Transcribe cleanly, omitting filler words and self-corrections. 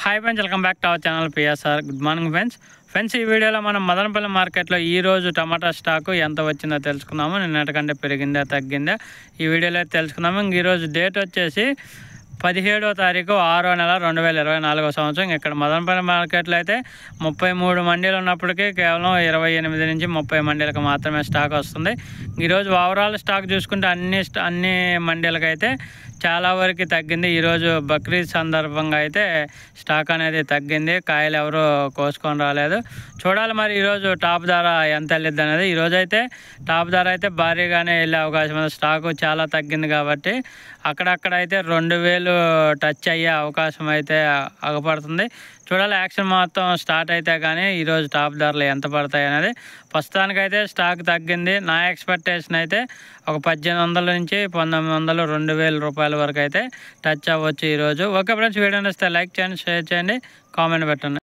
Hi friends, welcome back to our channel PSR. Good morning friends. ఈ వీడియోలో మనం మదనపల్లి మార్కెట్లో ఈరోజు టమాటా స్టాకు ఎంత వచ్చిందో తెలుసుకుందాము. నిన్నటికంటే పెరిగిందా తగ్గిందా ఈ వీడియోలో తెలుసుకుందాము. ఈరోజు డేట్ వచ్చేసి 17వ తారీఖు 6వ నెల 2024 సంవత్సరం. ఇక్కడ మదనపల్లి మార్కెట్లో అయితే 33 మండీలు ఉన్నప్పటికీ కేవలం 28 నుంచి 30 మండీలకు మాత్రమే స్టాక్ వస్తుంది. ఈరోజు ఓవరాల్ స్టాక్ చూసుకుంటే అన్ని మండీలకైతే చాలా వరకు తగ్గింది. ఈరోజు బక్రీద్ సందర్భంగా అయితే స్టాక్ అనేది తగ్గింది. కాయలు ఎవరు కోసుకొని రాలేదు. చూడాలి మరి ఈరోజు టాప్ ధర ఎంత వెళ్ళిద్ది అనేది. ఈరోజు అయితే టాప్ ధర అయితే భారీగానే వెళ్ళే అవకాశం ఉంది. స్టాకు చాలా తగ్గింది కాబట్టి అక్కడక్కడైతే 2000 టచ్ అయ్యే అవకాశం అయితే అగపడుతుంది. చూడాలి యాక్షన్ మొత్తం స్టార్ట్ అయితే కానీ ఈరోజు టాప్ ధరలు ఎంత పడతాయి అనేది. ప్రస్తుతానికైతే స్టాక్ తగ్గింది. నా ఎక్స్పెక్టేషన్ అయితే ఒక 1800 నుంచి 1900 2000 రూపాయల వరకు అయితే టచ్ అవ్వచ్చు ఈరోజు. ఓకే ఫ్రెండ్స్, వీడియో నచ్చితే లైక్ చేయండి, షేర్ చేయండి, కామెంట్ పెట్టండి.